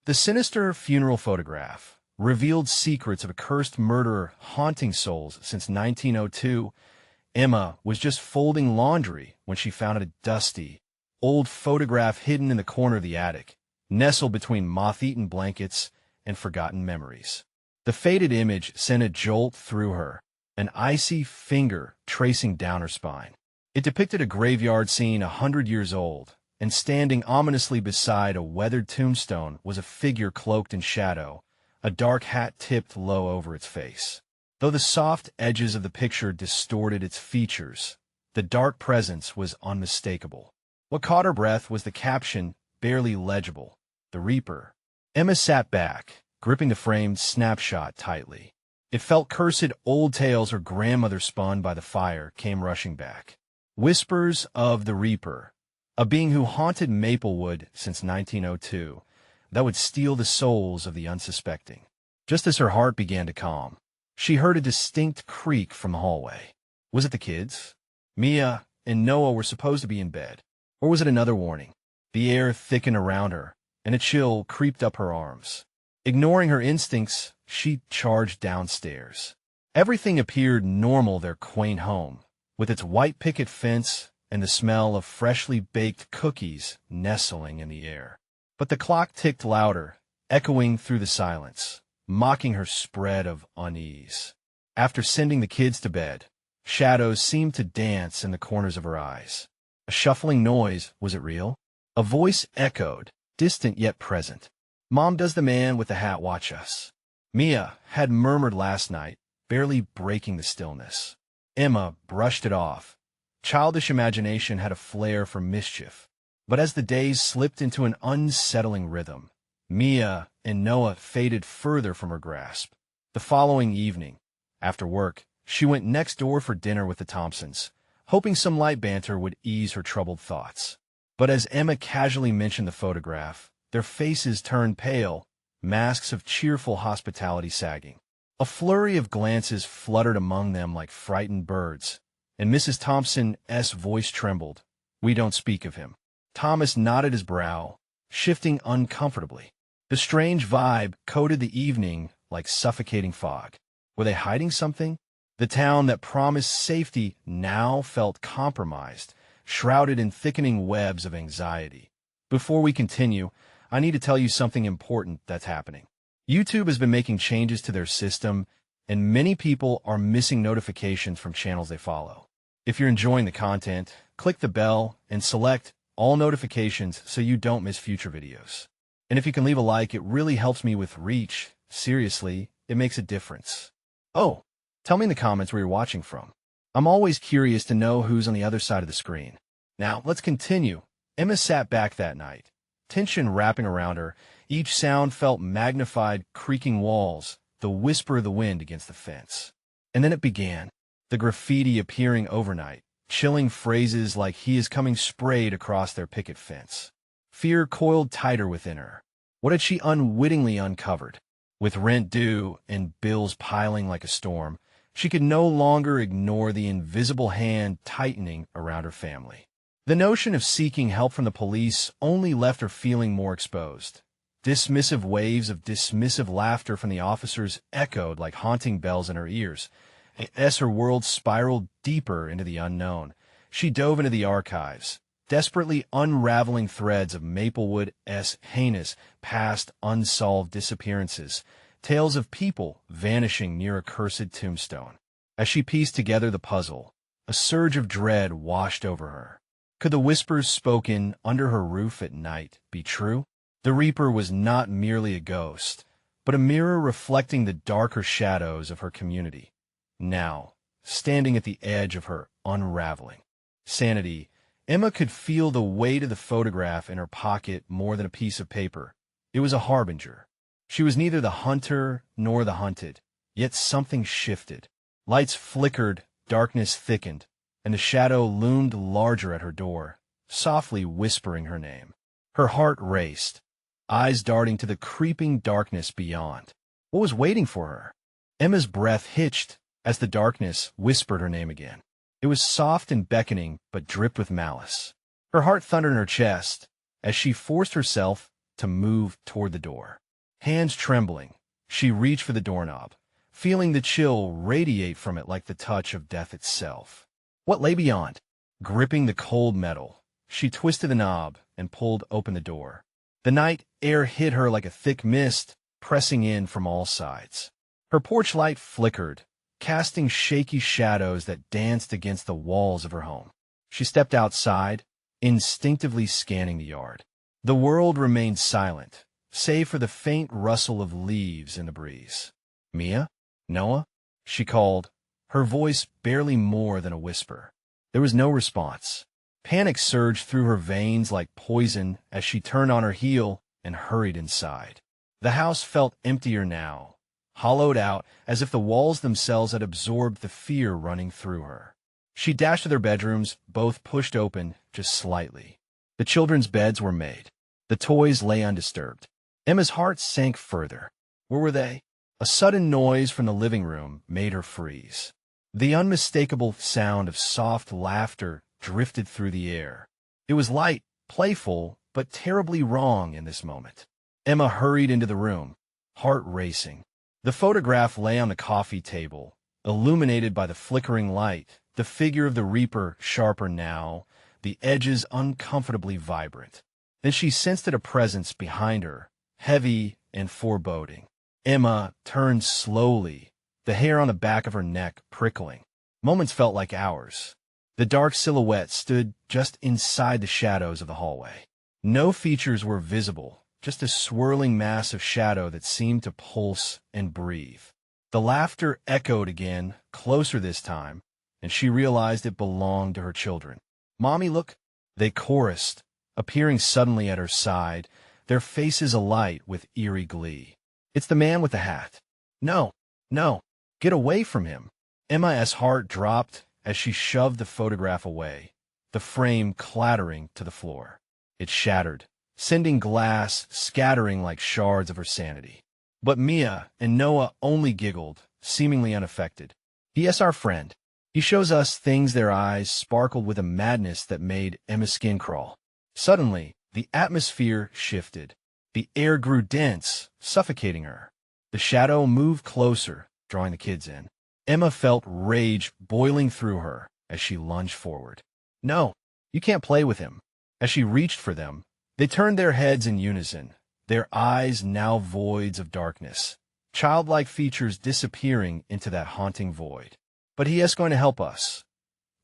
The Sinister Funeral Photograph revealed secrets of a cursed murderer haunting souls since 1902. Emma was just folding laundry when she found a dusty, old photograph hidden in the corner of the attic, nestled between moth-eaten blankets and forgotten memories. The faded image sent a jolt through her, an icy finger tracing down her spine. It depicted a graveyard scene 100 years old, and standing ominously beside a weathered tombstone was a figure cloaked in shadow, a dark hat tipped low over its face. Though the soft edges of the picture distorted its features, the dark presence was unmistakable. What caught her breath was the caption, barely legible, "The Reaper." Emma sat back, gripping the framed snapshot tightly. It felt cursed old tales her grandmother spun by the fire came rushing back. Whispers of the Reaper, a being who haunted Maplewood since 1902, that would steal the souls of the unsuspecting. Just as her heart began to calm, she heard a distinct creak from the hallway. Was it the kids? Mia and Noah were supposed to be in bed. Or was it another warning? The air thickened around her, and a chill creeped up her arms. Ignoring her instincts, she charged downstairs. Everything appeared normal their quaint home, with its white picket fence and the smell of freshly baked cookies nestling in the air. But the clock ticked louder, echoing through the silence, mocking her spread of unease. After sending the kids to bed, shadows seemed to dance in the corners of her eyes. A shuffling noise, was it real? A voice echoed, distant yet present. "Mom, does the man with the hat watch us?" Mia had murmured last night, barely breaking the stillness. Emma brushed it off. Childish imagination had a flair for mischief. But as the days slipped into an unsettling rhythm, Mia and Noah faded further from her grasp. The following evening, after work, she went next door for dinner with the Thompsons, hoping some light banter would ease her troubled thoughts. But as Emma casually mentioned the photograph, their faces turned pale, masks of cheerful hospitality sagging. A flurry of glances fluttered among them like frightened birds, and Mrs. Thompson's voice trembled. "We don't speak of him." Thomas knotted his brow, shifting uncomfortably. The strange vibe coated the evening like suffocating fog. Were they hiding something? The town that promised safety now felt compromised, shrouded in thickening webs of anxiety. Before we continue, I need to tell you something important that's happening. YouTube has been making changes to their system, and many people are missing notifications from channels they follow. If you're enjoying the content, click the bell and select all notifications so you don't miss future videos. And if you can leave a like, it really helps me with reach. Seriously, it makes a difference. Oh, tell me in the comments where you're watching from. I'm always curious to know who's on the other side of the screen. Now, let's continue. Emma sat back that night, tension wrapping around her. Each sound felt magnified, creaking walls, the whisper of the wind against the fence. And then it began, the graffiti appearing overnight, chilling phrases like "he is coming" sprayed across their picket fence. Fear coiled tighter within her. What had she unwittingly uncovered? With rent due and bills piling like a storm, she could no longer ignore the invisible hand tightening around her family. The notion of seeking help from the police only left her feeling more exposed. Dismissive waves of dismissive laughter from the officers echoed like haunting bells in her ears. As her world spiraled deeper into the unknown, she dove into the archives, desperately unraveling threads of Maplewood's heinous, past unsolved disappearances, tales of people vanishing near a cursed tombstone. As she pieced together the puzzle, a surge of dread washed over her. Could the whispers spoken under her roof at night be true? The Reaper was not merely a ghost, but a mirror reflecting the darker shadows of her community. Now, standing at the edge of her unraveling sanity, Emma could feel the weight of the photograph in her pocket more than a piece of paper. It was a harbinger. She was neither the hunter nor the hunted, yet something shifted. Lights flickered, darkness thickened, and the shadow loomed larger at her door, softly whispering her name. Her heart raced, eyes darting to the creeping darkness beyond. What was waiting for her? Emma's breath hitched as the darkness whispered her name again. It was soft and beckoning, but dripped with malice. Her heart thundered in her chest as she forced herself to move toward the door. Hands trembling, she reached for the doorknob, feeling the chill radiate from it like the touch of death itself. What lay beyond? Gripping the cold metal, she twisted the knob and pulled open the door. The night air hit her like a thick mist, pressing in from all sides. Her porch light flickered, casting shaky shadows that danced against the walls of her home. She stepped outside, instinctively scanning the yard. The world remained silent, save for the faint rustle of leaves in the breeze. "Mia? Noah?" she called, her voice barely more than a whisper. There was no response. Panic surged through her veins like poison as she turned on her heel and hurried inside. The house felt emptier now, hollowed out as if the walls themselves had absorbed the fear running through her. She dashed to their bedrooms, both pushed open just slightly. The children's beds were made. The toys lay undisturbed. Emma's heart sank further. Where were they? A sudden noise from the living room made her freeze. The unmistakable sound of soft laughter drifted through the air. It was light, playful, but terribly wrong in this moment. Emma hurried into the room, heart racing. The photograph lay on the coffee table, illuminated by the flickering light, the figure of the Reaper sharper now, the edges uncomfortably vibrant. Then she sensed a presence behind her, heavy and foreboding. Emma turned slowly, the hair on the back of her neck prickling. Moments felt like hours. The dark silhouette stood just inside the shadows of the hallway. No features were visible, just a swirling mass of shadow that seemed to pulse and breathe. The laughter echoed again, closer this time, and she realized it belonged to her children. "Mommy, look!" they chorused, appearing suddenly at her side, their faces alight with eerie glee. "It's the man with the hat." "No, no, get away from him." Emma's heart dropped as she shoved the photograph away, the frame clattering to the floor. It shattered, sending glass scattering like shards of her sanity. But Mia and Noah only giggled, seemingly unaffected. "Yes, our friend. He shows us things." Their eyes sparkled with a madness that made Emma's skin crawl. Suddenly, the atmosphere shifted. The air grew dense, suffocating her. The shadow moved closer, drawing the kids in. Emma felt rage boiling through her as she lunged forward. "No, you can't play with him." As she reached for them, they turned their heads in unison, their eyes now voids of darkness, childlike features disappearing into that haunting void. "But he is going to help us,"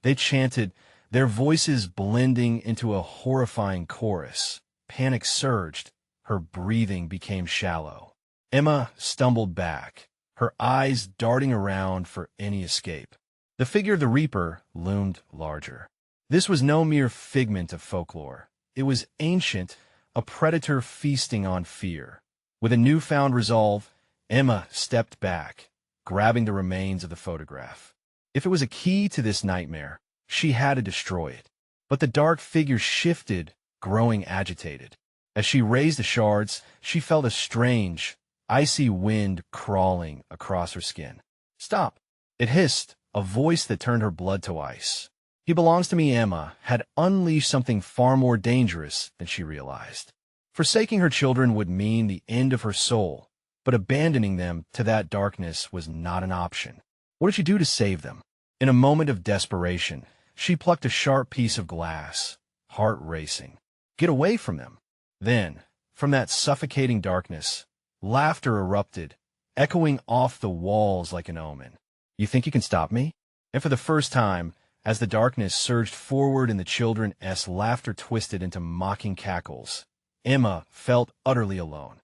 they chanted, their voices blending into a horrifying chorus. Panic surged. Her breathing became shallow. Emma stumbled back, her eyes darting around for any escape. The figure of the Reaper loomed larger. This was no mere figment of folklore. It was ancient, a predator feasting on fear. With a newfound resolve, Emma stepped back, grabbing the remains of the photograph. If it was a key to this nightmare, she had to destroy it. But the dark figure shifted, growing agitated. As she raised the shards, she felt a strange, icy wind crawling across her skin. "Stop!" it hissed, a voice that turned her blood to ice. "He belongs to me." Emma had unleashed something far more dangerous than she realized. Forsaking her children would mean the end of her soul, but abandoning them to that darkness was not an option. What did she do to save them? In a moment of desperation, she plucked a sharp piece of glass, heart racing. Get away from them. Then, from that suffocating darkness, laughter erupted, echoing off the walls like an omen. "You think you can stop me?" And for the first time, as the darkness surged forward and the children's laughter twisted into mocking cackles, Emma felt utterly alone.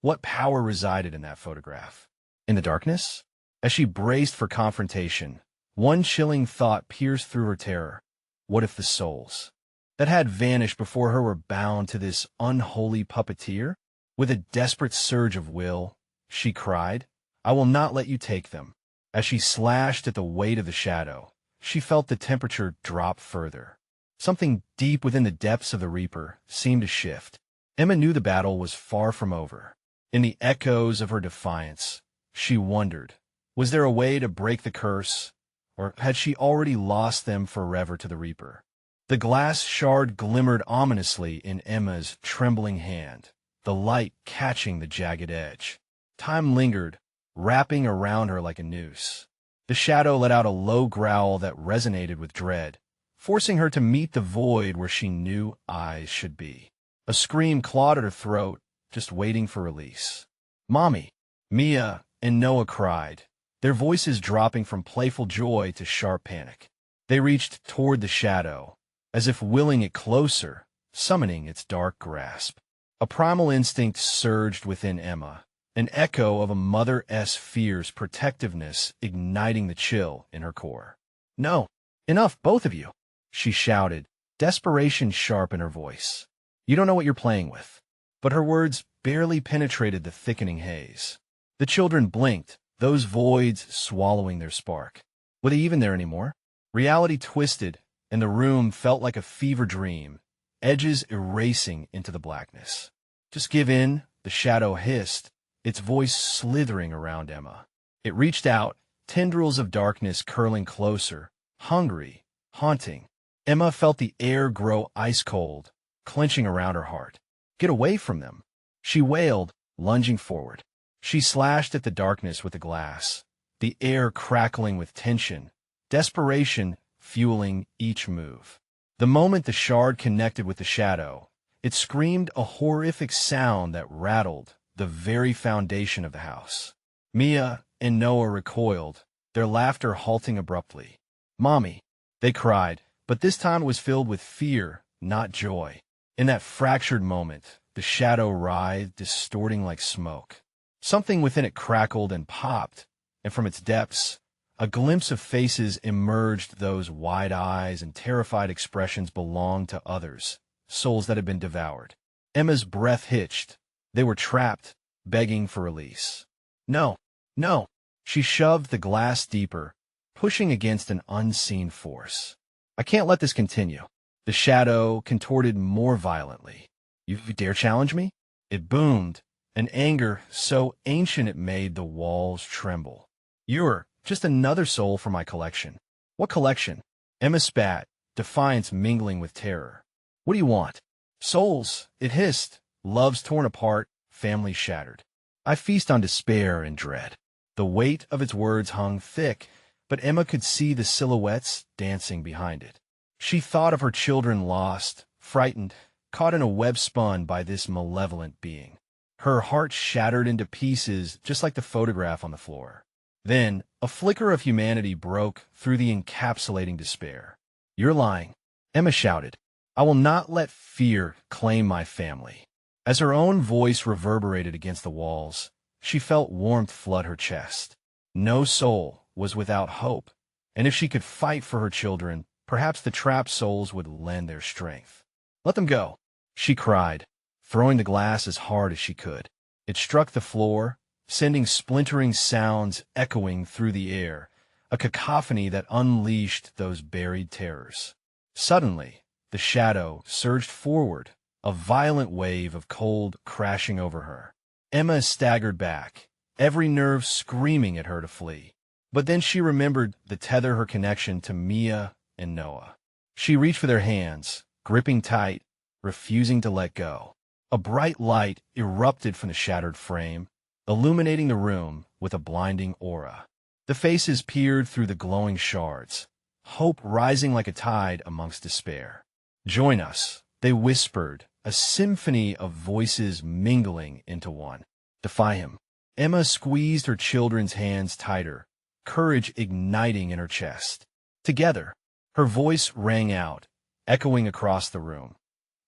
What power resided in that photograph? In the darkness? As she braced for confrontation, one chilling thought pierced through her terror. What if the souls that had vanished before her were bound to this unholy puppeteer? With a desperate surge of will, she cried, "I will not let you take them." As she slashed at the weight of the shadow, she felt the temperature drop further. Something deep within the depths of the Reaper seemed to shift. Emma knew the battle was far from over. In the echoes of her defiance, she wondered, was there a way to break the curse, or had she already lost them forever to the Reaper? The glass shard glimmered ominously in Emma's trembling hand, the light catching the jagged edge. Time lingered, wrapping around her like a noose. The shadow let out a low growl that resonated with dread, forcing her to meet the void where she knew eyes should be. A scream clawed at her throat, just waiting for release. "Mommy!" Mia and Noah cried, their voices dropping from playful joy to sharp panic. They reached toward the shadow, as if willing it closer, summoning its dark grasp. A primal instinct surged within Emma, an echo of a mother's fierce protectiveness igniting the chill in her core. "No, enough, both of you," she shouted, desperation sharp in her voice. "You don't know what you're playing with." But her words barely penetrated the thickening haze. The children blinked, those voids swallowing their spark. Were they even there anymore? Reality twisted, and the room felt like a fever dream, edges erasing into the blackness. "Just give in," the shadow hissed, its voice slithering around Emma. It reached out, tendrils of darkness curling closer, hungry, haunting. Emma felt the air grow ice-cold, clenching around her heart. "Get away from them," she wailed, lunging forward. She slashed at the darkness with the glass, the air crackling with tension, desperation fueling each move. The moment the shard connected with the shadow, it screamed a horrific sound that rattled the very foundation of the house. Mia and Noah recoiled, their laughter halting abruptly. "Mommy!" they cried, but this time it was filled with fear, not joy. In that fractured moment, the shadow writhed, distorting like smoke. Something within it crackled and popped, and from its depths, a glimpse of faces emerged. Those wide eyes and terrified expressions belonged to others, souls that had been devoured. Emma's breath hitched. They were trapped, begging for release. "No, no!" She shoved the glass deeper, pushing against an unseen force. "I can't let this continue." The shadow contorted more violently. "You dare challenge me?" It boomed, an anger so ancient it made the walls tremble. "You're just another soul for my collection." "What collection?" Emma spat, defiance mingling with terror. "What do you want?" "Souls," it hissed, loves torn apart, families shattered. "I feast on despair and dread." The weight of its words hung thick, but Emma could see the silhouettes dancing behind it. She thought of her children lost, frightened, caught in a web spun by this malevolent being. Her heart shattered into pieces just like the photograph on the floor. Then, a flicker of humanity broke through the encapsulating despair. "You're lying," Emma shouted. "I will not let fear claim my family." As her own voice reverberated against the walls, she felt warmth flood her chest. No soul was without hope, and if she could fight for her children, perhaps the trapped souls would lend their strength. "Let them go," she cried, throwing the glass as hard as she could. It struck the floor, sending splintering sounds echoing through the air, a cacophony that unleashed those buried terrors. Suddenly, the shadow surged forward, a violent wave of cold crashing over her. Emma staggered back, every nerve screaming at her to flee. But then she remembered the tether her connection to Mia and Noah. She reached for their hands, gripping tight, refusing to let go. A bright light erupted from the shattered frame, illuminating the room with a blinding aura. The faces peered through the glowing shards, hope rising like a tide amongst despair. "Join us," they whispered, a symphony of voices mingling into one. "Defy him." Emma squeezed her children's hands tighter, courage igniting in her chest. Together, her voice rang out, echoing across the room.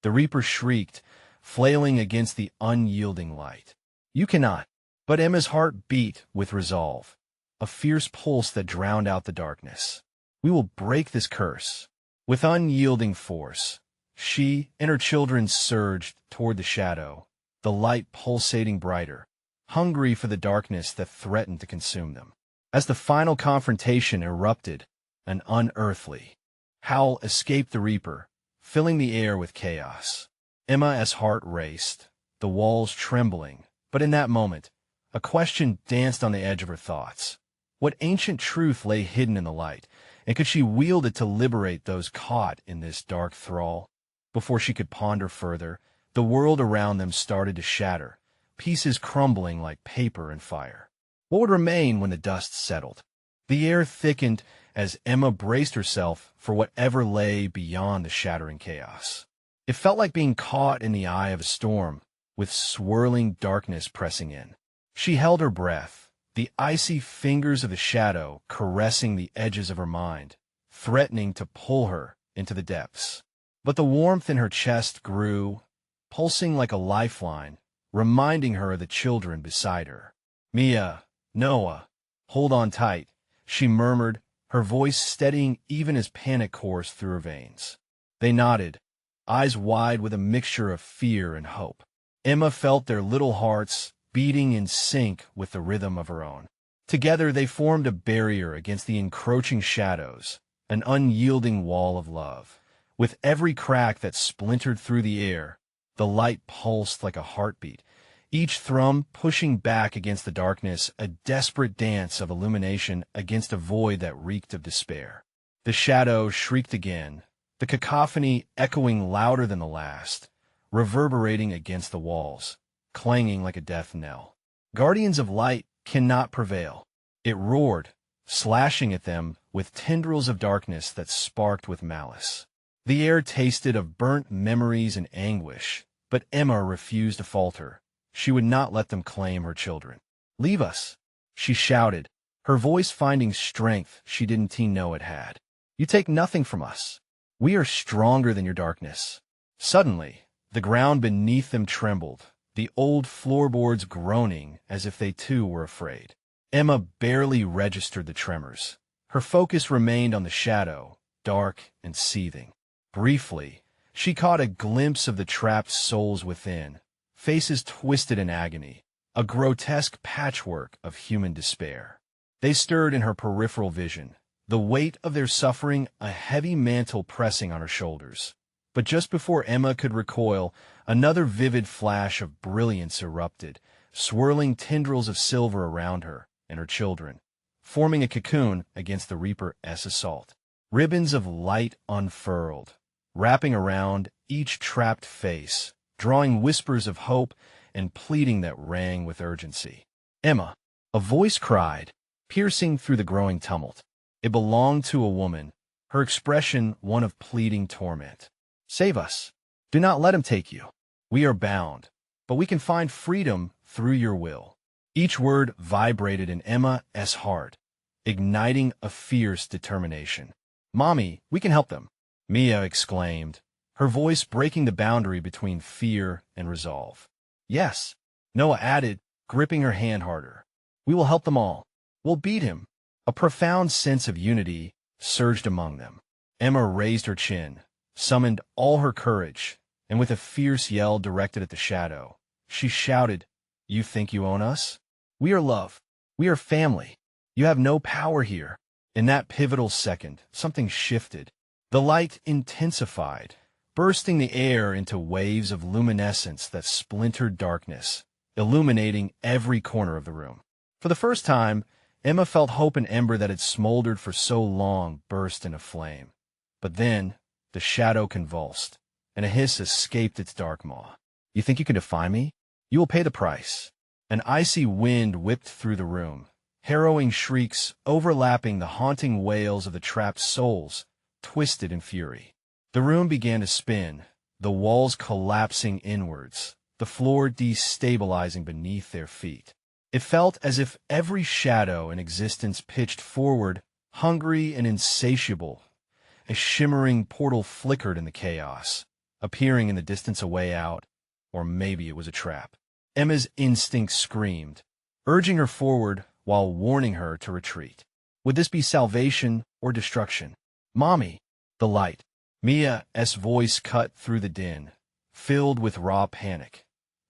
The Reaper shrieked, flailing against the unyielding light. "You cannot." But Emma's heart beat with resolve, a fierce pulse that drowned out the darkness. "We will break this curse." With unyielding force, she and her children surged toward the shadow, the light pulsating brighter, hungry for the darkness that threatened to consume them. As the final confrontation erupted, an unearthly howl escaped the Reaper, filling the air with chaos. Emma's heart raced, the walls trembling, but in that moment, a question danced on the edge of her thoughts. What ancient truth lay hidden in the light, and could she wield it to liberate those caught in this dark thrall? Before she could ponder further, The world around them started to shatter, pieces crumbling like paper in fire. What would remain when the dust settled? The air thickened as Emma braced herself for whatever lay beyond the shattering chaos. It felt like being caught in the eye of a storm, with swirling darkness pressing in. She held her breath, the icy fingers of the shadow caressing the edges of her mind, threatening to pull her into the depths. But the warmth in her chest grew, pulsing like a lifeline, reminding her of the children beside her. "Mia, Noah, hold on tight," she murmured, her voice steadying even as panic coursed through her veins. They nodded, eyes wide with a mixture of fear and hope. Emma felt their little hearts beating in sync with the rhythm of her own. Together they formed a barrier against the encroaching shadows, an unyielding wall of love. With every crack that splintered through the air, the light pulsed like a heartbeat, each thrum pushing back against the darkness, a desperate dance of illumination against a void that reeked of despair. The shadow shrieked again, the cacophony echoing louder than the last, reverberating against the walls, clanging like a death knell. Guardians of light cannot prevail. It roared, slashing at them with tendrils of darkness that sparked with malice. The air tasted of burnt memories and anguish, but Emma refused to falter. She would not let them claim her children. "Leave us," she shouted, her voice finding strength she didn't know it had. "You take nothing from us. We are stronger than your darkness." Suddenly, the ground beneath them trembled, the old floorboards groaning as if they too were afraid. Emma barely registered the tremors. Her focus remained on the shadow, dark and seething. Briefly, she caught a glimpse of the trapped souls within, faces twisted in agony, a grotesque patchwork of human despair. They stirred in her peripheral vision, the weight of their suffering a heavy mantle pressing on her shoulders. But just before Emma could recoil, another vivid flash of brilliance erupted, swirling tendrils of silver around her and her children, forming a cocoon against the Reaper's assault. Ribbons of light unfurled, wrapping around each trapped face, drawing whispers of hope and pleading that rang with urgency. "Emma," a voice cried, piercing through the growing tumult. It belonged to a woman, her expression one of pleading torment. "Save us. Do not let him take you. We are bound, but we can find freedom through your will." Each word vibrated in Emma's heart, igniting a fierce determination. "Mommy, we can help them," Mia exclaimed, her voice breaking the boundary between fear and resolve. "Yes," Noah added, gripping her hand harder. "We will help them all. We'll beat him." A profound sense of unity surged among them. Emma raised her chin, summoned all her courage, and with a fierce yell directed at the shadow, she shouted, "You think you own us? We are love. We are family. You have no power here." In that pivotal second, something shifted. The light intensified, bursting the air into waves of luminescence that splintered darkness, illuminating every corner of the room. For the first time, Emma felt hope and ember that had smoldered for so long burst into flame. But then, the shadow convulsed, and a hiss escaped its dark maw. "You think you can defy me? You will pay the price." An icy wind whipped through the room, harrowing shrieks overlapping the haunting wails of the trapped souls, twisted in fury. The room began to spin, the walls collapsing inwards, the floor destabilizing beneath their feet. It felt as if every shadow in existence pitched forward, hungry and insatiable. A shimmering portal flickered in the chaos, appearing in the distance a way out, or maybe it was a trap. Emma's instinct screamed, urging her forward while warning her to retreat. Would this be salvation or destruction? "Mommy!" The light. Mia's voice cut through the din, filled with raw panic.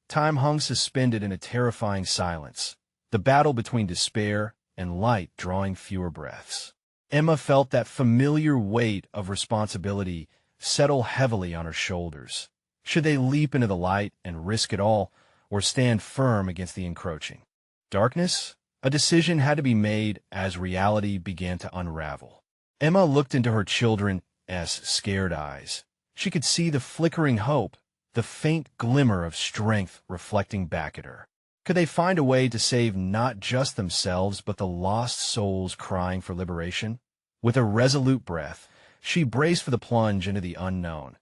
Time hung suspended in a terrifying silence, the battle between despair and light drawing fewer breaths. Emma felt that familiar weight of responsibility settle heavily on her shoulders. Should they leap into the light and risk it all, or stand firm against the encroaching darkness? A decision had to be made as reality began to unravel. Emma looked into her children's scared eyes. She could see the flickering hope, the faint glimmer of strength reflecting back at her. Could they find a way to save not just themselves but the lost souls crying for liberation? With a resolute breath, she braced for the plunge into the unknown.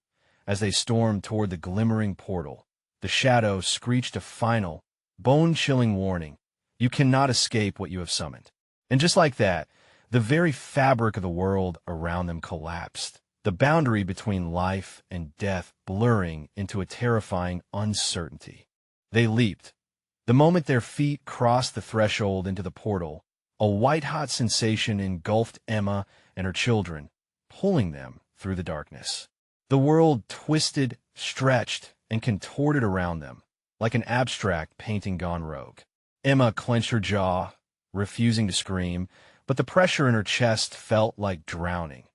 As they stormed toward the glimmering portal, the shadow screeched a final, bone-chilling warning. You cannot escape what you have summoned. And just like that, the very fabric of the world around them collapsed, the boundary between life and death blurring into a terrifying uncertainty. They leaped. The moment their feet crossed the threshold into the portal, a white-hot sensation engulfed Emma and her children, pulling them through the darkness. The world twisted, stretched, and contorted around them, like an abstract painting gone rogue. Emma clenched her jaw, refusing to scream, but the pressure in her chest felt like drowning.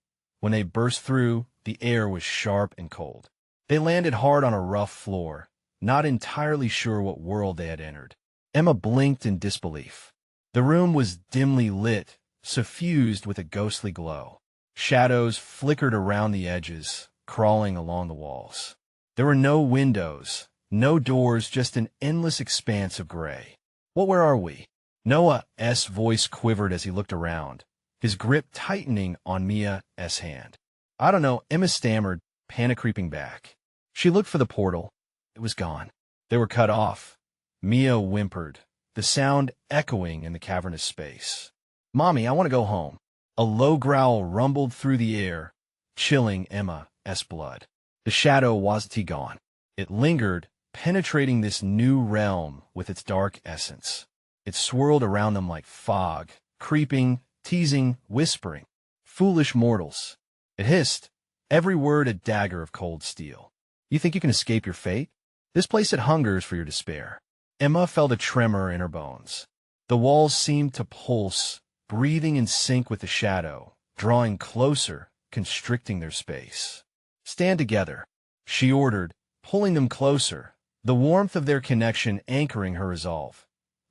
When they burst through, the air was sharp and cold. They landed hard on a rough floor, not entirely sure what world they had entered. Emma blinked in disbelief. The room was dimly lit, suffused with a ghostly glow. Shadows flickered around the edges, crawling along the walls. There were no windows, no doors, just an endless expanse of gray. Where are we? Noah's voice quivered as he looked around, his grip tightening on Mia's hand. I don't know, Emma stammered, panic creeping back. She looked for the portal. It was gone. They were cut off. Mia whimpered, the sound echoing in the cavernous space. Mommy, I want to go home. A low growl rumbled through the air, chilling Emma's blood. The shadow wasn't gone. It lingered, penetrating this new realm with its dark essence. It swirled around them like fog, creeping, teasing, whispering. Foolish mortals. It hissed, every word a dagger of cold steel. You think you can escape your fate? This place it hungers for your despair. Emma felt a tremor in her bones. The walls seemed to pulse, breathing in sync with the shadow, drawing closer, constricting their space. Stand together, she ordered, pulling them closer, the warmth of their connection anchoring her resolve.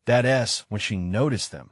When she noticed them,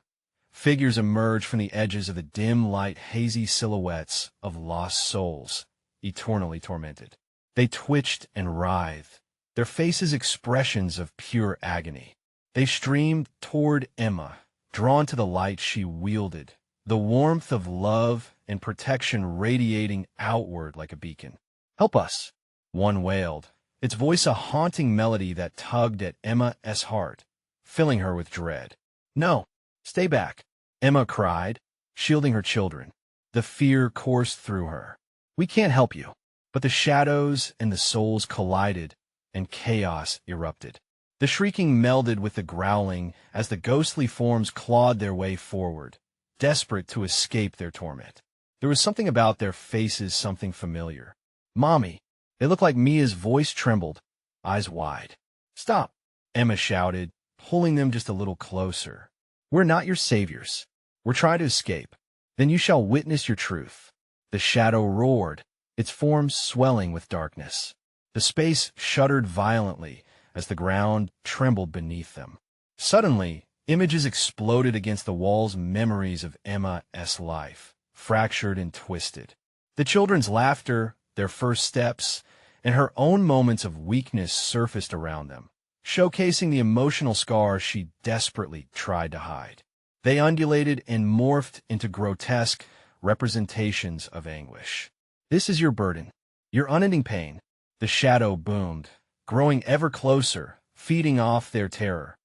figures emerged from the edges of the dim light, hazy silhouettes of lost souls, eternally tormented. They twitched and writhed, their faces expressions of pure agony. They streamed toward Emma, drawn to the light she wielded, the warmth of love and protection radiating outward like a beacon. Help us, one wailed, its voice a haunting melody that tugged at Emma's heart, filling her with dread. No, stay back, Emma cried, shielding her children. The fear coursed through her. We can't help you. But the shadows and the souls collided, and chaos erupted. The shrieking melded with the growling as the ghostly forms clawed their way forward, desperate to escape their torment. There was something about their faces, something familiar. Mommy! It looked like Mia's voice trembled, eyes wide. Stop! Emma shouted, pulling them just a little closer. We're not your saviors. We're trying to escape. Then you shall witness your truth. The shadow roared, its form swelling with darkness. The space shuddered violently as the ground trembled beneath them. Suddenly, images exploded against the walls, memories of Emma's life, fractured and twisted. The children's laughter, their first steps, and her own moments of weakness surfaced around them, showcasing the emotional scars she desperately tried to hide. They undulated and morphed into grotesque representations of anguish. This is your burden, your unending pain. The shadow boomed, growing ever closer, feeding off their terror.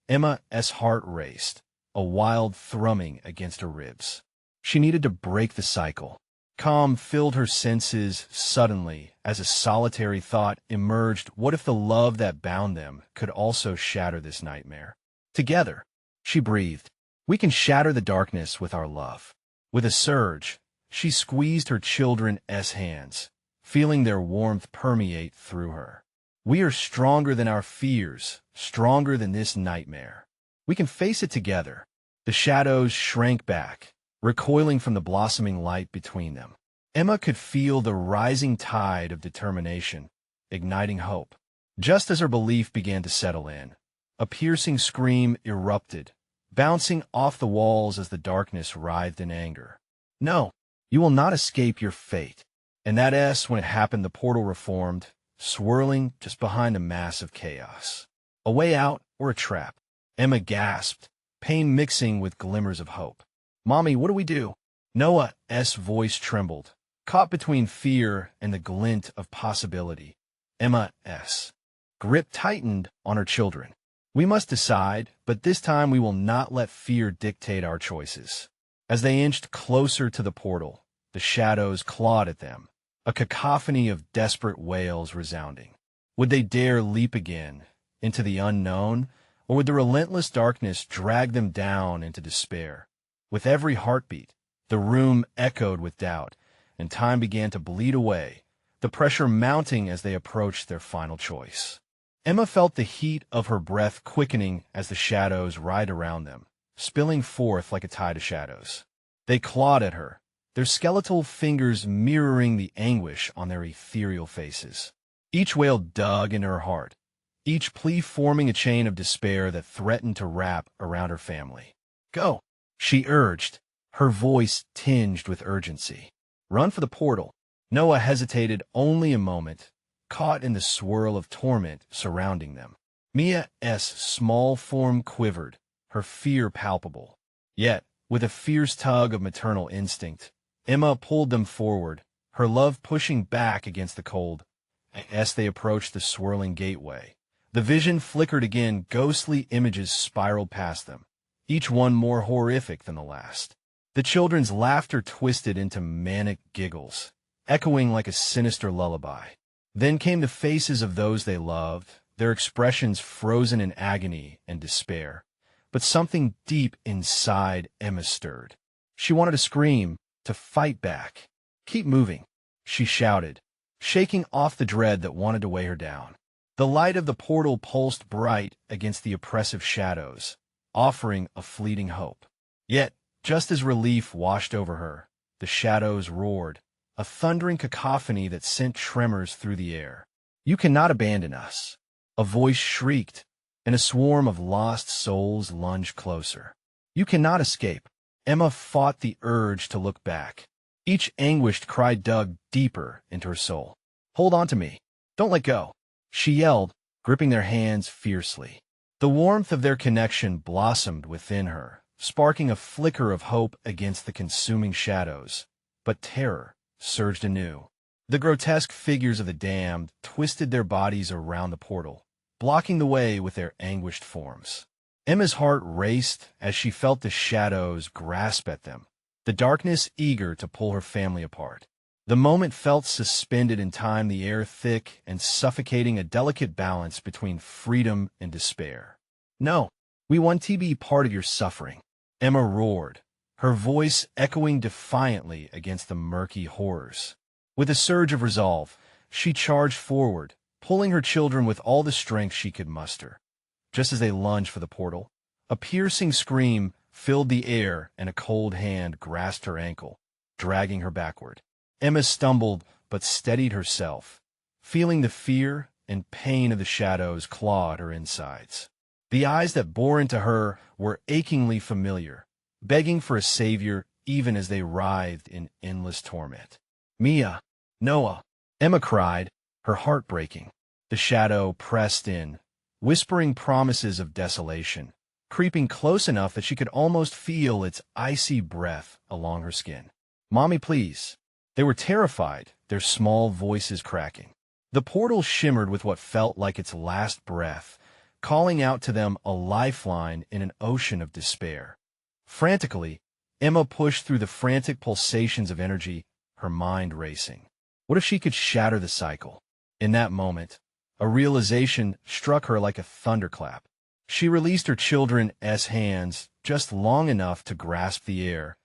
Emma's heart raced, a wild thrumming against her ribs. She needed to break the cycle. Calm filled her senses suddenly as a solitary thought emerged. What if the love that bound them could also shatter this nightmare? Together, she breathed. We can shatter the darkness with our love. With a surge, she squeezed her children's hands, feeling their warmth permeate through her. We are stronger than our fears, stronger than this nightmare. We can face it together. The shadows shrank back, recoiling from the blossoming light between them. Emma could feel the rising tide of determination, igniting hope. Just as her belief began to settle in, a piercing scream erupted, bouncing off the walls as the darkness writhed in anger. No, you will not escape your fate. And when it happened, the portal reformed, swirling just behind a mass of chaos. A way out or a trap? Emma gasped, pain mixing with glimmers of hope. "Mommy, what do we do?" Noah's voice trembled, caught between fear and the glint of possibility. Emma's grip tightened on her children. "We must decide, but this time we will not let fear dictate our choices." As they inched closer to the portal, the shadows clawed at them, a cacophony of desperate wails resounding. Would they dare leap again into the unknown, or would the relentless darkness drag them down into despair? With every heartbeat, the room echoed with doubt, and time began to bleed away, the pressure mounting as they approached their final choice. Emma felt the heat of her breath quickening as the shadows writhed around them, spilling forth like a tide of shadows. They clawed at her, their skeletal fingers mirroring the anguish on their ethereal faces. Each wail dug into her heart, each plea forming a chain of despair that threatened to wrap around her family. "Go," she urged, her voice tinged with urgency. "Run for the portal." Noah hesitated only a moment, caught in the swirl of torment surrounding them. Mia's small form quivered, her fear palpable. Yet, with a fierce tug of maternal instinct, Emma pulled them forward, her love pushing back against the cold. As they approached the swirling gateway, the vision flickered again, ghostly images spiraled past them, each one more horrific than the last. The children's laughter twisted into manic giggles, echoing like a sinister lullaby. Then came the faces of those they loved, their expressions frozen in agony and despair. But something deep inside Emma stirred. She wanted to scream, to fight back. "Keep moving," she shouted, shaking off the dread that wanted to weigh her down. The light of the portal pulsed bright against the oppressive shadows, offering a fleeting hope. Yet, just as relief washed over her, the shadows roared, a thundering cacophony that sent tremors through the air. "You cannot abandon us," a voice shrieked, and a swarm of lost souls lunged closer. "You cannot escape." Emma fought the urge to look back. Each anguished cry dug deeper into her soul. "Hold on to me. Don't let go," she yelled, gripping their hands fiercely. The warmth of their connection blossomed within her, sparking a flicker of hope against the consuming shadows. But terror surged anew. The grotesque figures of the damned twisted their bodies around the portal, blocking the way with their anguished forms. Emma's heart raced as she felt the shadows grasp at them, the darkness eager to pull her family apart. The moment felt suspended in time, the air thick and suffocating, a delicate balance between freedom and despair. "No, we want to be part of your suffering," Emma roared, her voice echoing defiantly against the murky horrors. With a surge of resolve, she charged forward, pulling her children with all the strength she could muster. Just as they lunged for the portal, a piercing scream filled the air and a cold hand grasped her ankle, dragging her backward. Emma stumbled but steadied herself, feeling the fear and pain of the shadows claw at her insides. The eyes that bore into her were achingly familiar, begging for a savior even as they writhed in endless torment. "Mia, Noah," Emma cried, her heart breaking. The shadow pressed in, whispering promises of desolation, creeping close enough that she could almost feel its icy breath along her skin. "Mommy, please." They were terrified, their small voices cracking. The portal shimmered with what felt like its last breath, calling out to them a lifeline in an ocean of despair. Frantically, Emma pushed through the frantic pulsations of energy, her mind racing. What if she could shatter the cycle? In that moment, a realization struck her like a thunderclap. She released her children's hands just long enough to grasp the air,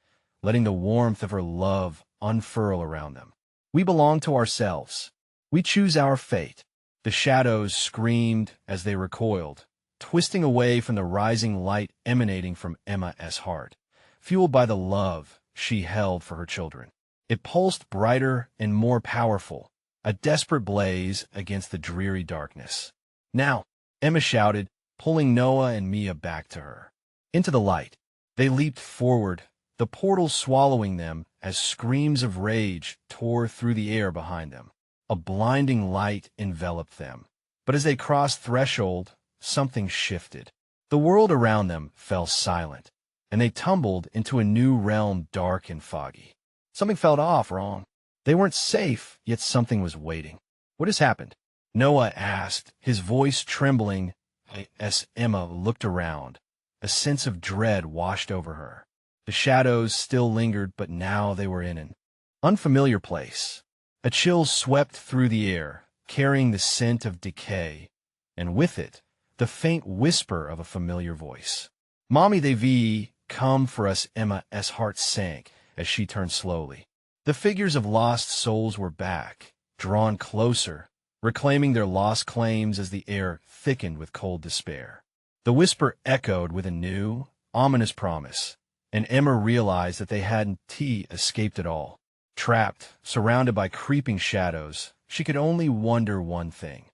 letting the warmth of her love unfurl around them. "We belong to ourselves. We choose our fate." The shadows screamed as they recoiled, twisting away from the rising light emanating from Emma's heart, fueled by the love she held for her children. It pulsed brighter and more powerful, a desperate blaze against the dreary darkness. "Now," Emma shouted, pulling Noah and Mia back to her. Into the light, they leaped forward, the portal swallowing them as screams of rage tore through the air behind them. A blinding light enveloped them. But as they crossed threshold, something shifted. The world around them fell silent, and they tumbled into a new realm dark and foggy. Something felt wrong. They weren't safe, yet something was waiting. What has happened? Noah asked, his voice trembling as Emma looked around. A sense of dread washed over her. The shadows still lingered, but now they were in an unfamiliar place. A chill swept through the air, carrying the scent of decay, and with it, the faint whisper of a familiar voice. "Mommy, they've come for us," Emma's heart sank as she turned slowly. The figures of lost souls were back, drawn closer, reclaiming their lost claims as the air thickened with cold despair. The whisper echoed with a new, ominous promise, and Emma realized that they hadn't escaped at all. Trapped, surrounded by creeping shadows, she could only wonder one thing.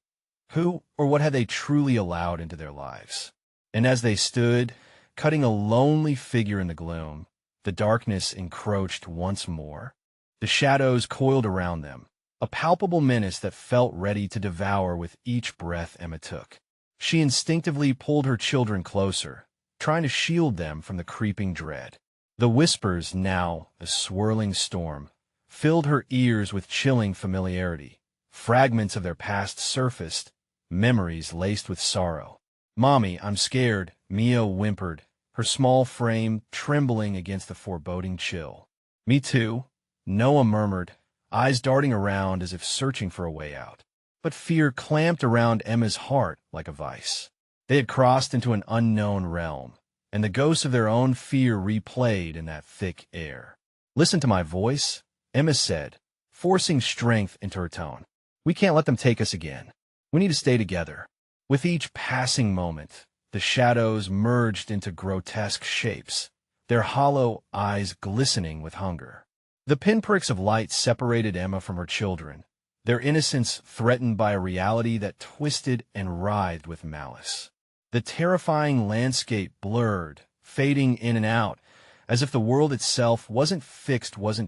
Who or what had they truly allowed into their lives? And as they stood, cutting a lonely figure in the gloom, the darkness encroached once more. The shadows coiled around them, a palpable menace that felt ready to devour with each breath Emma took. She instinctively pulled her children closer, trying to shield them from the creeping dread. The whispers, now a swirling storm, filled her ears with chilling familiarity. Fragments of their past surfaced, memories laced with sorrow. "Mommy, I'm scared," Mia whimpered, her small frame trembling against the foreboding chill. "Me too," Noah murmured, eyes darting around as if searching for a way out. But fear clamped around Emma's heart like a vice. They had crossed into an unknown realm, and the ghosts of their own fear replayed in that thick air. "Listen to my voice," Emma said, forcing strength into her tone. "We can't let them take us again. We need to stay together." With each passing moment, the shadows merged into grotesque shapes, their hollow eyes glistening with hunger. The pinpricks of light separated Emma from her children, their innocence threatened by a reality that twisted and writhed with malice. The terrifying landscape blurred, fading in and out, as if the world itself wasn't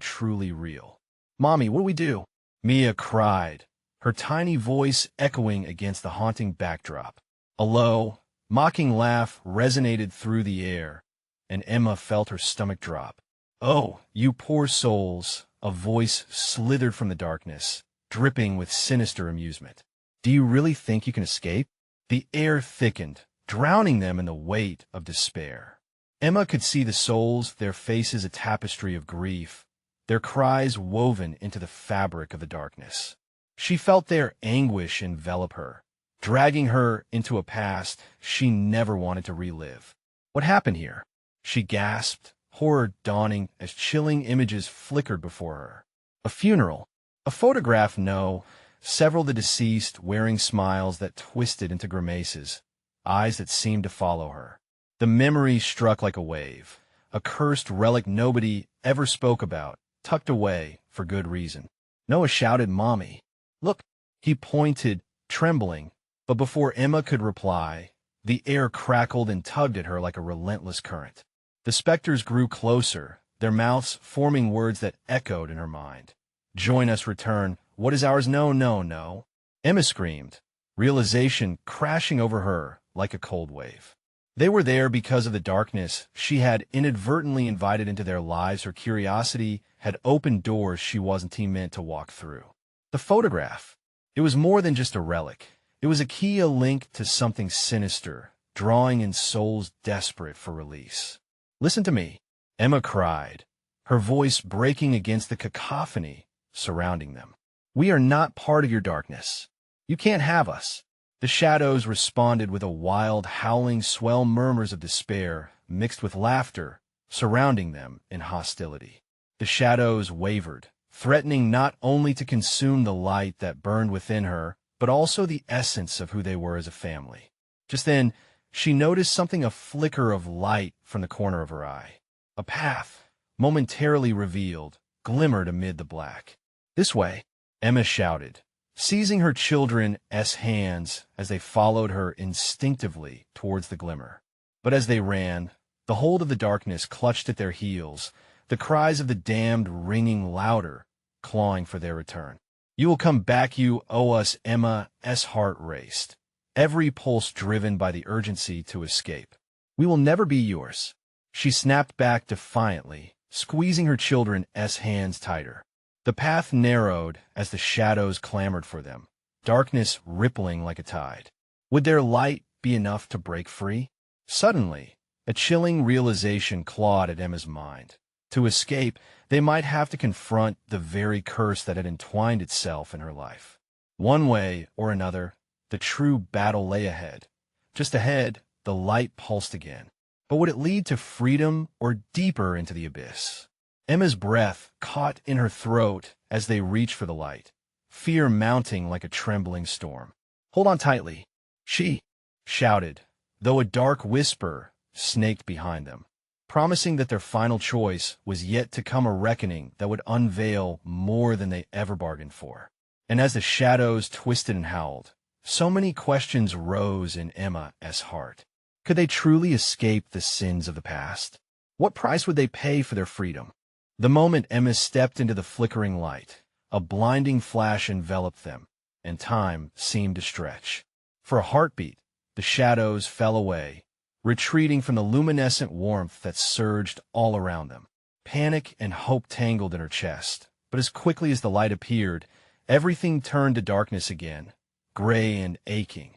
truly real. "Mommy, what do we do?" Mia cried, her tiny voice echoing against the haunting backdrop. A low, mocking laugh resonated through the air, and Emma felt her stomach drop. "Oh, you poor souls," a voice slithered from the darkness, dripping with sinister amusement. "Do you really think you can escape?" The air thickened, drowning them in the weight of despair. Emma could see the souls, their faces a tapestry of grief, their cries woven into the fabric of the darkness. She felt their anguish envelop her, dragging her into a past she never wanted to relive. "What happened here?" she gasped, horror dawning as chilling images flickered before her. "A funeral. A photograph, no." Several of the deceased wearing smiles that twisted into grimaces, eyes that seemed to follow her. The memory struck like a wave, a cursed relic nobody ever spoke about, tucked away for good reason. Noah shouted, "Mommy, look!" He pointed, trembling, but before Emma could reply, the air crackled and tugged at her like a relentless current. The specters grew closer, their mouths forming words that echoed in her mind. "Join us, return. What is ours? No, no, no." Emma screamed, realization crashing over her like a cold wave. They were there because of the darkness she had inadvertently invited into their lives. Her curiosity had opened doors she wasn't meant to walk through. The photograph. It was more than just a relic. It was a key, a link to something sinister, drawing in souls desperate for release. "Listen to me," Emma cried, her voice breaking against the cacophony surrounding them. "We are not part of your darkness. You can't have us." The shadows responded with a wild, howling swell, murmurs of despair mixed with laughter, surrounding them in hostility. The shadows wavered, threatening not only to consume the light that burned within her, but also the essence of who they were as a family. Just then, she noticed something, a flicker of light from the corner of her eye. A path, momentarily revealed, glimmered amid the black. "This way," Emma shouted, seizing her children's hands as they followed her instinctively towards the glimmer. But as they ran, the hold of the darkness clutched at their heels, the cries of the damned ringing louder, clawing for their return. You will come back, you owe us. Emma's heart raced, every pulse driven by the urgency to escape. We will never be yours. She snapped back defiantly, squeezing her children's hands tighter. The path narrowed as the shadows clamored for them, darkness rippling like a tide. Would their light be enough to break free? Suddenly, a chilling realization clawed at Emma's mind. To escape, they might have to confront the very curse that had entwined itself in her life. One way or another, the true battle lay ahead. Just ahead, the light pulsed again. But would it lead to freedom or deeper into the abyss? Emma's breath caught in her throat as they reached for the light, fear mounting like a trembling storm. Hold on tightly, she shouted, though a dark whisper snaked behind them, promising that their final choice was yet to come, a reckoning that would unveil more than they ever bargained for. And as the shadows twisted and howled, so many questions rose in Emma's heart. Could they truly escape the sins of the past? What price would they pay for their freedom? The moment Emma stepped into the flickering light, a blinding flash enveloped them, and time seemed to stretch. For a heartbeat, the shadows fell away, retreating from the luminescent warmth that surged all around them. Panic and hope tangled in her chest, but as quickly as the light appeared, everything turned to darkness again, gray and aching.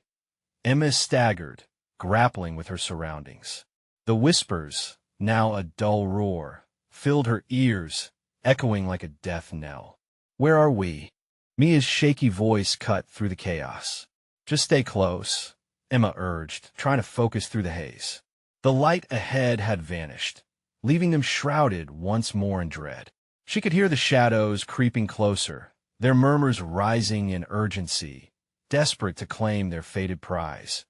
Emma staggered, grappling with her surroundings. The whispers, now a dull roar, filled her ears, echoing like a death knell. Where are we? Mia's shaky voice cut through the chaos. Just stay close, Emma urged, trying to focus through the haze. The light ahead had vanished, leaving them shrouded once more in dread. She could hear the shadows creeping closer, their murmurs rising in urgency, desperate to claim their fated prize.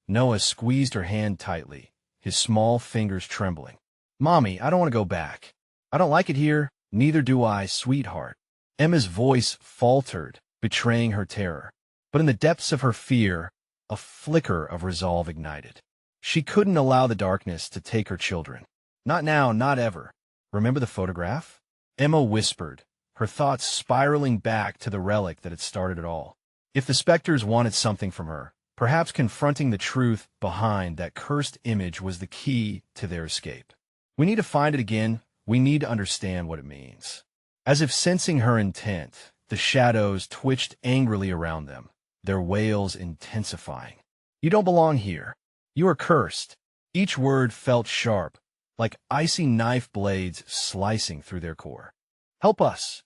Noah squeezed her hand tightly, his small fingers trembling. Mommy, I don't want to go back. I don't like it here. Neither do I, sweetheart. Emma's voice faltered, betraying her terror. But in the depths of her fear, a flicker of resolve ignited. She couldn't allow the darkness to take her children. Not now, not ever. Remember the photograph? Emma whispered, her thoughts spiraling back to the relic that had started it all. If the specters wanted something from her, perhaps confronting the truth behind that cursed image was the key to their escape. We need to find it again. We need to understand what it means. As if sensing her intent, the shadows twitched angrily around them, their wails intensifying. You don't belong here. You are cursed. Each word felt sharp, like icy knife blades slicing through their core. Help us,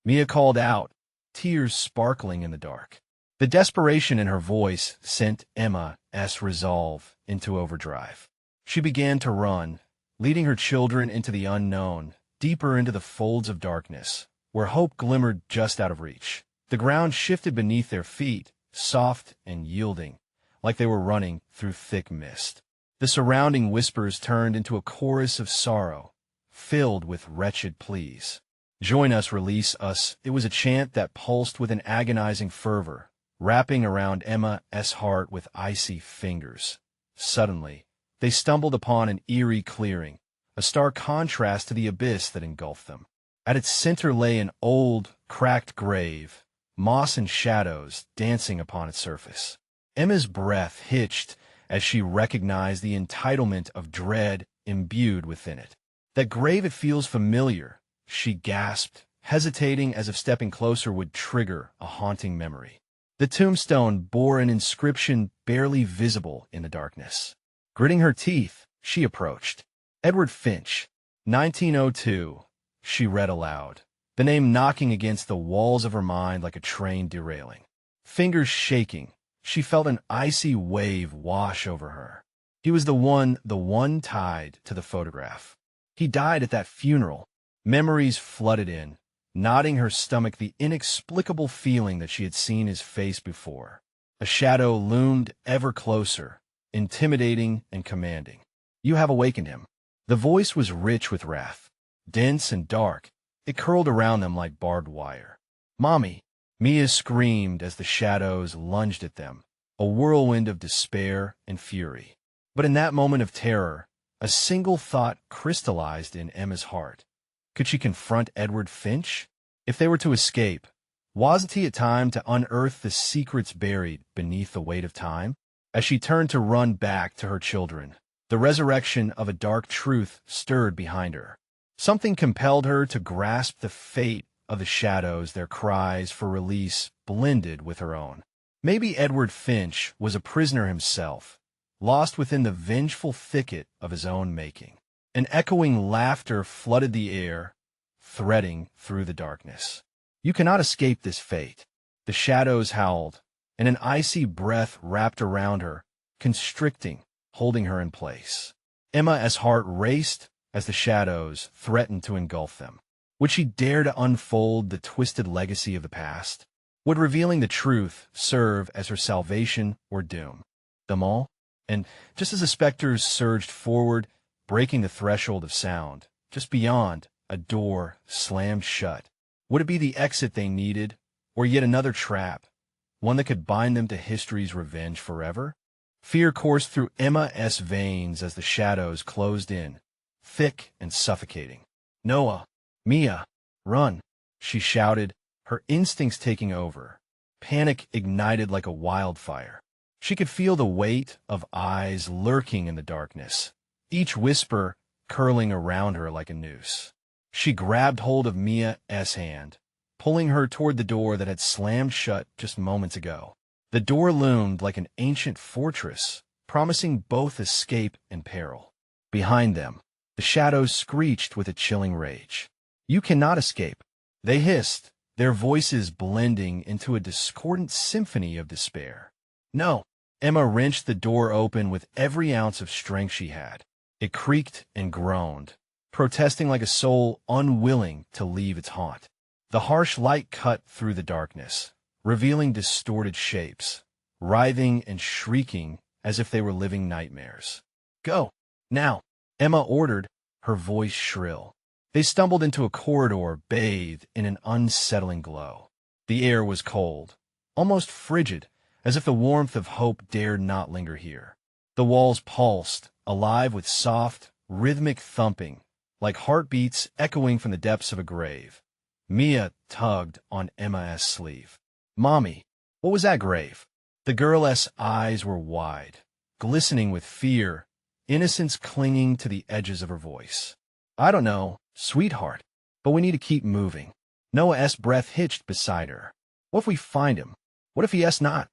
Mia called out, tears sparkling in the dark. The desperation in her voice sent Emma's resolve into overdrive. She began to run, leading her children into the unknown, deeper into the folds of darkness, where hope glimmered just out of reach. The ground shifted beneath their feet, soft and yielding, like they were running through thick mist. The surrounding whispers turned into a chorus of sorrow, filled with wretched pleas. Join us, release us. It was a chant that pulsed with an agonizing fervor, wrapping around Emma's heart with icy fingers. Suddenly, they stumbled upon an eerie clearing, a stark contrast to the abyss that engulfed them. At its center lay an old, cracked grave, moss and shadows dancing upon its surface. Emma's breath hitched as she recognized the entitlement of dread imbued within it. That grave, it feels familiar, she gasped, hesitating as if stepping closer would trigger a haunting memory. The tombstone bore an inscription barely visible in the darkness. Gritting her teeth, she approached. Edward Finch, 1902, she read aloud, the name knocking against the walls of her mind like a train derailing. Fingers shaking, she felt an icy wave wash over her. He was the one tied to the photograph. He died at that funeral. Memories flooded in, knotting her stomach, the inexplicable feeling that she had seen his face before. A shadow loomed ever closer, intimidating and commanding. You have awakened him. The voice was rich with wrath, dense and dark. It curled around them like barbed wire. Mommy, Mia screamed as the shadows lunged at them, a whirlwind of despair and fury. But in that moment of terror, a single thought crystallized in Emma's heart. Could she confront Edward Finch? If they were to escape, Wasn't it time to unearth the secrets buried beneath the weight of time? As she turned to run back to her children, the resurrection of a dark truth stirred behind her. Something compelled her to grasp the fate of the shadows, their cries for release blended with her own. Maybe Edward Finch was a prisoner himself, lost within the vengeful thicket of his own making. An echoing laughter flooded the air, threading through the darkness. You cannot escape this fate. The shadows howled, and an icy breath wrapped around her, constricting, holding her in place. Emma's heart raced as the shadows threatened to engulf them. Would she dare to unfold the twisted legacy of the past? Would revealing the truth serve as her salvation or doom? Them all? And just as the specters surged forward, breaking the threshold of sound, just beyond, a door slammed shut. Would it be the exit they needed, or yet another trap, one that could bind them to history's revenge forever? Fear coursed through Emma's veins as the shadows closed in, thick and suffocating. "Noah, Mia, run," she shouted, her instincts taking over. Panic ignited like a wildfire. She could feel the weight of eyes lurking in the darkness, each whisper curling around her like a noose. She grabbed hold of Mia's hand, pulling her toward the door that had slammed shut just moments ago. The door loomed like an ancient fortress, promising both escape and peril. Behind them, the shadows screeched with a chilling rage. "You cannot escape," they hissed, their voices blending into a discordant symphony of despair. "No." Emma wrenched the door open with every ounce of strength she had. It creaked and groaned, protesting like a soul unwilling to leave its haunt. The harsh light cut through the darkness, revealing distorted shapes, writhing and shrieking as if they were living nightmares. "Go, now," Emma ordered, her voice shrill. They stumbled into a corridor bathed in an unsettling glow. The air was cold, almost frigid, as if the warmth of hope dared not linger here. The walls pulsed, alive with soft, rhythmic thumping, like heartbeats echoing from the depths of a grave. Mia tugged on Emma's sleeve. "Mommy, what was that grave?" The girl's eyes were wide, glistening with fear, innocence clinging to the edges of her voice. "I don't know, sweetheart, but we need to keep moving." Noah's breath hitched beside her. "What if we find him? What if he's not,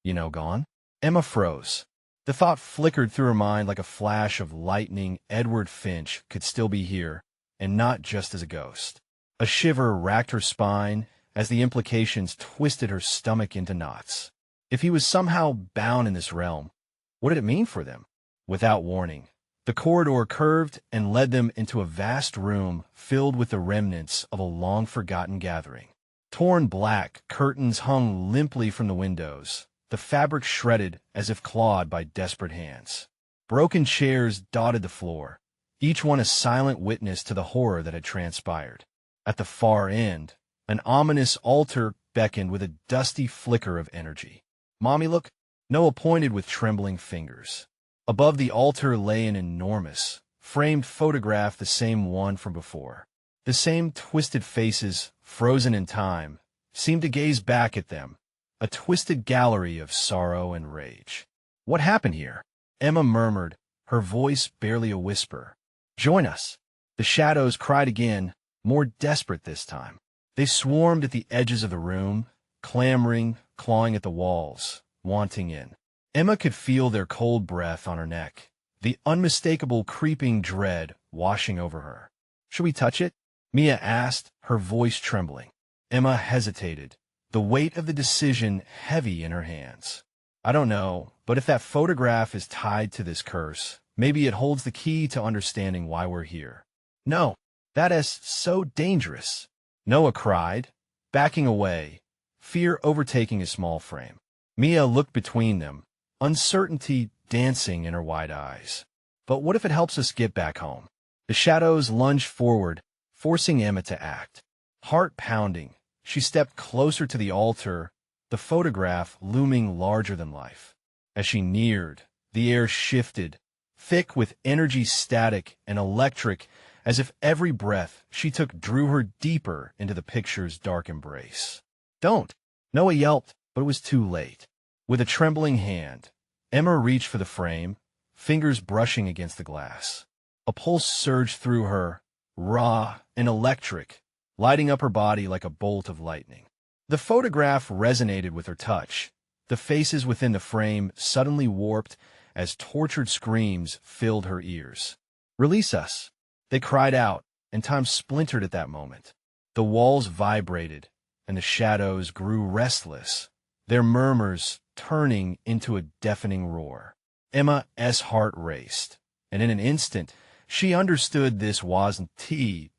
gone?" Emma froze. The thought flickered through her mind like a flash of lightning. Edward Finch could still be here, and not just as a ghost. A shiver racked her spine as the implications twisted her stomach into knots. If he was somehow bound in this realm, what did it mean for them? Without warning, the corridor curved and led them into a vast room filled with the remnants of a long-forgotten gathering. Torn black curtains hung limply from the windows, the fabric shredded as if clawed by desperate hands. Broken chairs dotted the floor, each one a silent witness to the horror that had transpired. At the far end, an ominous altar beckoned with a dusty flicker of energy. "Mommy, look," Noah pointed with trembling fingers. Above the altar lay an enormous, framed photograph, the same one from before. The same twisted faces, frozen in time, seemed to gaze back at them, a twisted gallery of sorrow and rage. "What happened here?" Emma murmured, her voice barely a whisper. "Join us." The shadows cried again, more desperate this time. They swarmed at the edges of the room, clamoring, clawing at the walls, wanting in. Emma could feel their cold breath on her neck, the unmistakable creeping dread washing over her. "Should we touch it?" Mia asked, her voice trembling. Emma hesitated, the weight of the decision heavy in her hands. "I don't know, but if that photograph is tied to this curse, maybe it holds the key to understanding why we're here." "No, that is so dangerous," Noah cried, backing away, fear overtaking his small frame. Mia looked between them, uncertainty dancing in her wide eyes. "But what if it helps us get back home?" The shadows lunged forward, forcing Emma to act. Heart pounding, she stepped closer to the altar, the photograph looming larger than life. As she neared, the air shifted, thick with energy, static and electric, as if every breath she took drew her deeper into the picture's dark embrace. Don't. Noah yelped, but it was too late. With a trembling hand, Emma reached for the frame, fingers brushing against the glass. A pulse surged through her, raw and electric, lighting up her body like a bolt of lightning. The photograph resonated with her touch. The faces within the frame suddenly warped as tortured screams filled her ears. "Release us!" They cried out, and time splintered at that moment. The walls vibrated, and the shadows grew restless, their murmurs turning into a deafening roar. Emma's heart raced, and in an instant, she understood this wasn't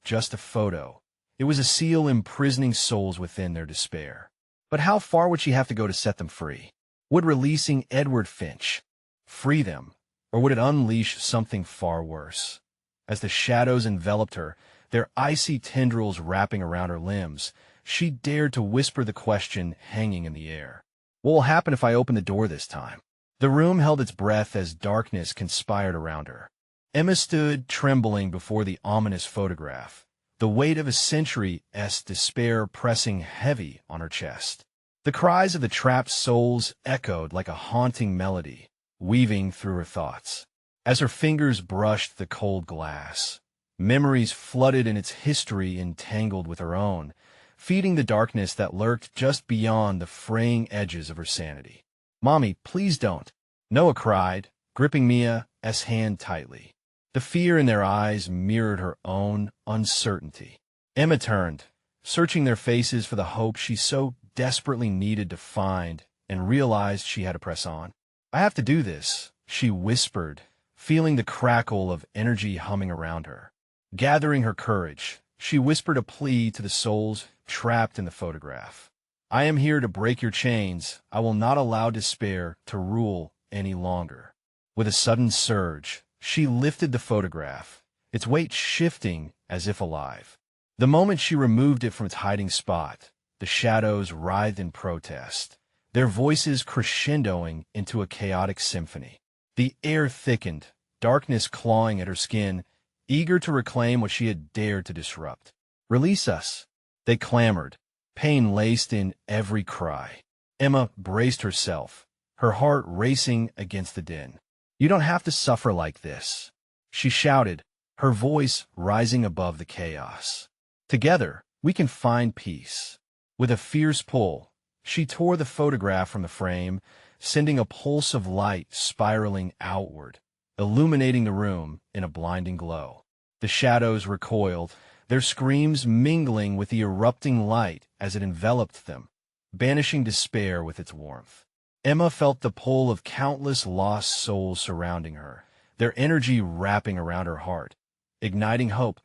just a photo. It was a seal imprisoning souls within their despair. But how far would she have to go to set them free? Would releasing Edward Finch free them, or would it unleash something far worse? As the shadows enveloped her, their icy tendrils wrapping around her limbs, she dared to whisper the question hanging in the air. What will happen if I open the door this time? The room held its breath as darkness conspired around her. Emma stood trembling before the ominous photograph, the weight of a century's despair pressing heavy on her chest. The cries of the trapped souls echoed like a haunting melody, weaving through her thoughts. As her fingers brushed the cold glass, memories flooded in its history entangled with her own, feeding the darkness that lurked just beyond the fraying edges of her sanity. "Mommy, please don't," Noah cried, gripping Mia's hand tightly. The fear in their eyes mirrored her own uncertainty. Emma turned, searching their faces for the hope she so desperately needed to find, and realized she had to press on. "I have to do this," she whispered, feeling the crackle of energy humming around her. Gathering her courage, she whispered a plea to the souls trapped in the photograph. "I am here to break your chains. I will not allow despair to rule any longer." With a sudden surge, she lifted the photograph, its weight shifting as if alive. The moment she removed it from its hiding spot, the shadows writhed in protest, their voices crescendoing into a chaotic symphony. The air thickened, darkness clawing at her skin, eager to reclaim what she had dared to disrupt. "Release us!" They clamored, pain laced in every cry. Emma braced herself, her heart racing against the din. "You don't have to suffer like this," she shouted, her voice rising above the chaos. "Together, we can find peace." With a fierce pull, she tore the photograph from the frame, sending a pulse of light spiraling outward, illuminating the room in a blinding glow. The shadows recoiled, their screams mingling with the erupting light as it enveloped them, banishing despair with its warmth. Emma felt the pull of countless lost souls surrounding her, their energy wrapping around her heart, igniting hope.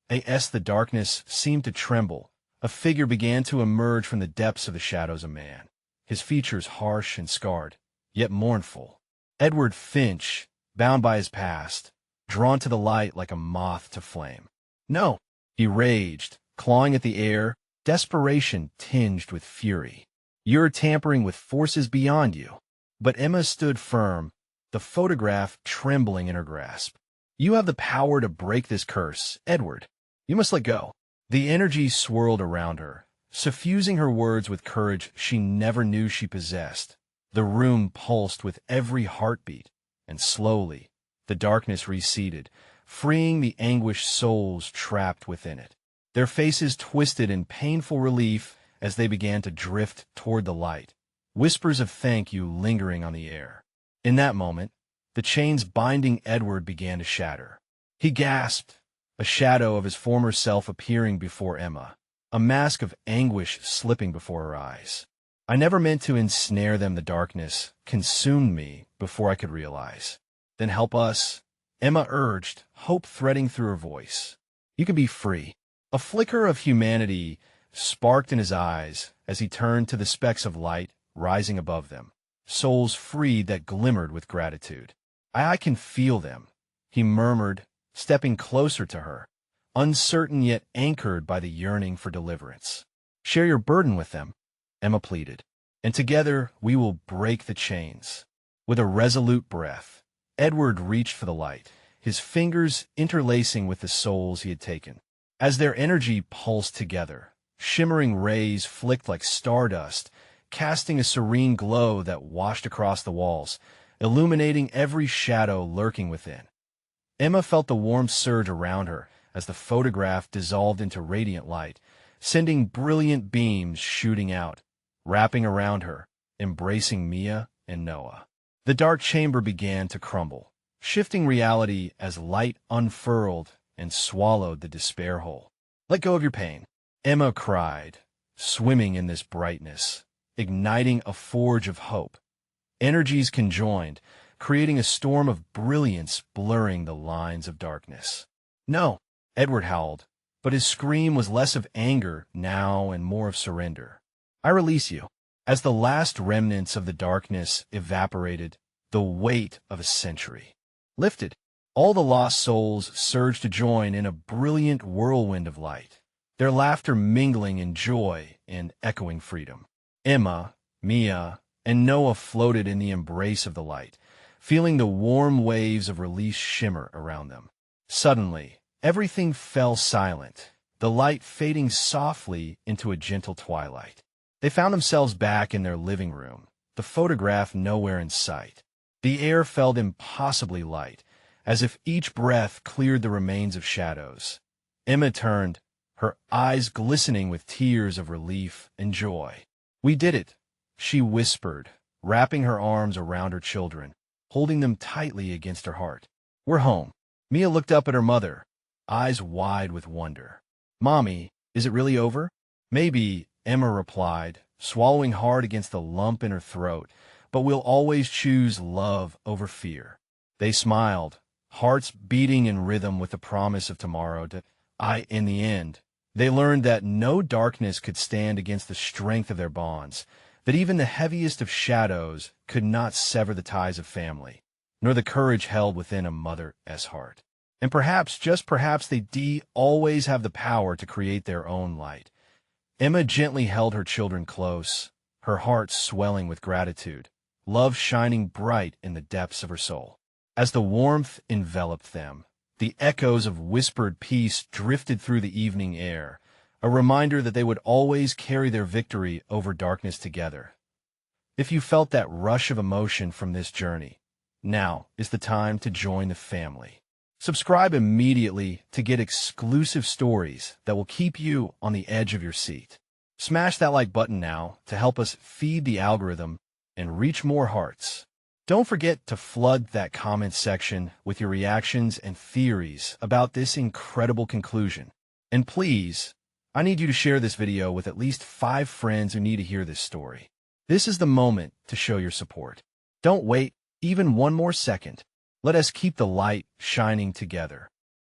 As the darkness seemed to tremble, a figure began to emerge from the depths of the shadows, a man, his features harsh and scarred, yet mournful. Edward Finch, bound by his past, drawn to the light like a moth to flame. "No!" he raged, clawing at the air, desperation tinged with fury. "You're tampering with forces beyond you." But Emma stood firm, the photograph trembling in her grasp. "You have the power to break this curse, Edward. You must let go." The energy swirled around her, suffusing her words with courage she never knew she possessed. The room pulsed with every heartbeat, and slowly, the darkness receded, freeing the anguished souls trapped within it. Their faces twisted in painful relief as they began to drift toward the light, whispers of thank you lingering on the air. In that moment, the chains binding Edward began to shatter. He gasped, a shadow of his former self appearing before Emma, a mask of anguish slipping before her eyes. "I never meant to ensnare them. The darkness consumed me before I could realize." "Then help us," Emma urged, hope threading through her voice. "You can be free." A flicker of humanity sparked in his eyes as he turned to the specks of light rising above them, souls freed that glimmered with gratitude. I can feel them," he murmured, stepping closer to her, uncertain yet anchored by the yearning for deliverance. "Share your burden with them," Emma pleaded, "and together we will break the chains." With a resolute breath, Edward reached for the light, his fingers interlacing with the souls he had taken. As their energy pulsed together, Shimmering rays flicked like stardust, casting a serene glow that washed across the walls, illuminating every shadow lurking within. Emma felt the warm surge around her as the photograph dissolved into radiant light, sending brilliant beams shooting out, wrapping around her, embracing Mia and Noah. The dark chamber began to crumble, shifting reality as light unfurled and swallowed the despair whole. "Let go of your pain," Emma cried, swimming in this brightness, igniting a forge of hope. Energies conjoined, creating a storm of brilliance blurring the lines of darkness. "No," Edward howled, but his scream was less of anger now and more of surrender. "I release you." As the last remnants of the darkness evaporated, the weight of a century lifted. All the lost souls surged to join in a brilliant whirlwind of light, their laughter mingling in joy and echoing freedom. Emma, Mia, and Noah floated in the embrace of the light, feeling the warm waves of release shimmer around them. Suddenly, everything fell silent, the light fading softly into a gentle twilight. They found themselves back in their living room, the photograph nowhere in sight. The air felt impossibly light, as if each breath cleared the remains of shadows. Emma turned, her eyes glistening with tears of relief and joy. "We did it," she whispered, wrapping her arms around her children, holding them tightly against her heart. "We're home." Mia looked up at her mother, eyes wide with wonder. "Mommy, is it really over?" "Maybe," Emma replied, swallowing hard against the lump in her throat, "but we'll always choose love over fear." They smiled, hearts beating in rhythm with the promise of tomorrow. In the end, they learned that no darkness could stand against the strength of their bonds, that even the heaviest of shadows could not sever the ties of family, nor the courage held within a mother's heart. And perhaps, just perhaps, they always have the power to create their own light. Emma gently held her children close, her heart swelling with gratitude, love shining bright in the depths of her soul. As the warmth enveloped them, the echoes of whispered peace drifted through the evening air, a reminder that they would always carry their victory over darkness together. If you felt that rush of emotion from this journey, now is the time to join the family. Subscribe immediately to get exclusive stories that will keep you on the edge of your seat. Smash that like button now to help us feed the algorithm and reach more hearts. Don't forget to flood that comment section with your reactions and theories about this incredible conclusion. And please, I need you to share this video with at least 5 friends who need to hear this story. This is the moment to show your support. Don't wait even one more second. Let us keep the light shining together.